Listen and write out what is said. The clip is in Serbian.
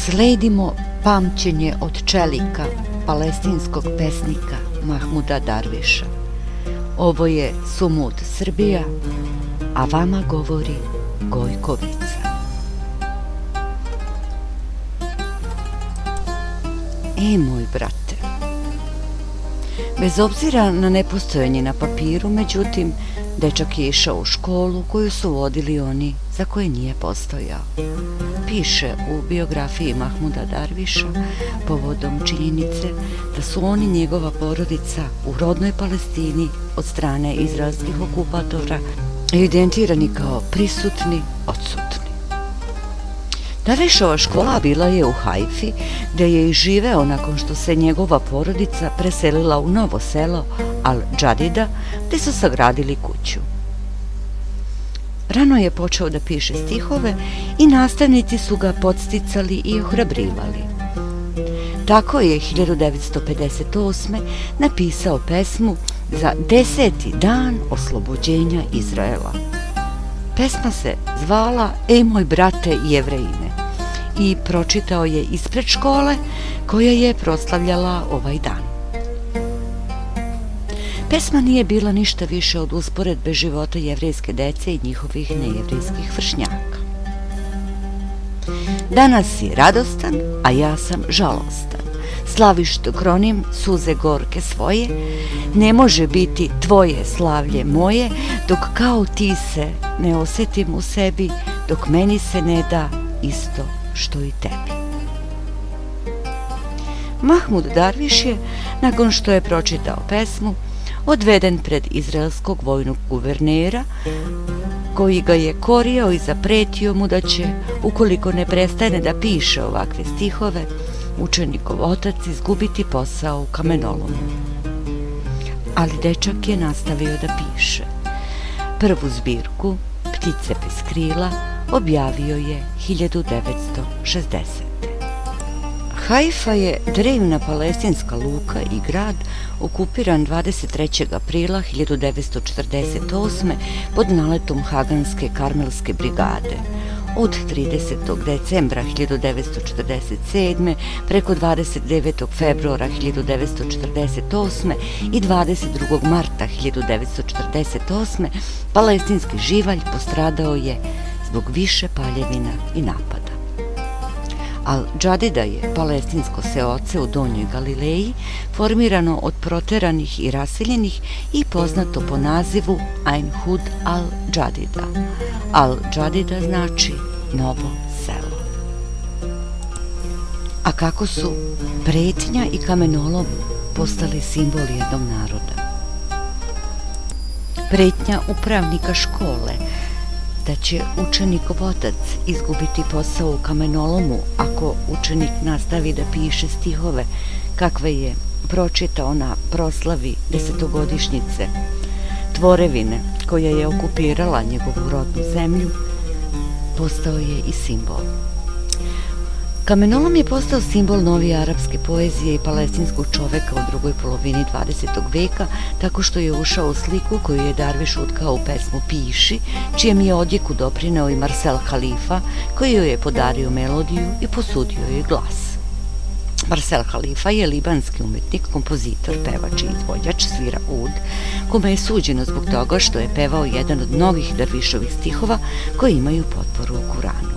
Sledimo pamćenje od čelika palestinskog pesnika Mahmuda Darviša. Ovo je Sumud Srbija, a vama govori Gojkovica. Moj brate, bez obzira na nepostojanje na papiru, međutim, dečak je išao u školu koju su vodili oni za koje nije postojao. Piše u biografiji Mahmuda Darviša povodom činjenice da su oni, njegova porodica, u rodnoj Palestini od strane izraelskih okupatora evidentirani kao prisutni, odsutni. Darvišova škola bila je u Hajfi, gde je i živeo nakon što se njegova porodica preselila u novo selo Al-Džadida, gde su sagradili kuću. Rano je počeo da piše stihove i nastavnici su ga podsticali i ohrabrivali. Tako je 1958. napisao pesmu za 10. dan oslobođenja Izraela. Pesma se zvala Moj brate Jevrejine i pročitao je ispred škole koja je proslavljala ovaj dan. Pesma nije bila ništa više od usporedbe života jevrejske dece i njihovih nejevrejskih vršnjaka. Danas si radostan, a ja sam žalostan. Slaviš dok ronim suze gorke svoje, ne može biti tvoje slavlje moje, dok kao ti se ne osetim u sebi, dok meni se ne da isto što i tebi. Mahmud Darviš je, nakon što je pročitao pesmu, odveden pred izraelskog vojnog guvernera, koji ga je korio i zapretio mu da će, ukoliko ne prestane da piše ovakve stihove, učenikov otac izgubiti posao u kamenolomu. Ali dečak je nastavio da piše. Prvu zbirku, Ptice bez krila, objavio je 1960. Hajfa je drevna palestinska luka i grad okupiran 23. aprila 1948. pod naletom Haganske karmelske brigade. Od 30. decembra 1947. preko 29. februara 1948. i 22. marta 1948. palestinski živalj postradao je zbog više paljevina i napada. Al-Džadida je palestinsko seoce u Donjoj Galileji, formirano od proteranih i raseljenih i poznato po nazivu Ain Hud Al-Džadida. Al-Džadida znači novo selo. A kako su pretnja i kamenolom postali simbol jednog naroda? Pretnja upravnika škole da će učenikov otac izgubiti posao u kamenolomu ako učenik nastavi da piše stihove kakve je pročitao na proslavi 10-godišnjice tvorevine koja je okupirala njegovu rodnu zemlju, postao je i simbol. Kamenolom je postao simbol novije arapske poezije i palestinskog čoveka u drugoj polovini 20. veka, tako što je ušao u sliku koju je Darviš utkao u pesmu Piši, čijem je odjeku doprineo i Marcel Halifa, koji joj je podario melodiju i posudio joj glas. Marcel Halifa je libanski umetnik, kompozitor, pevač i izvođač, svira ud, kome je suđeno zbog toga što je pevao jedan od mnogih Darvišovih stihova koji imaju potporu u Kuranu.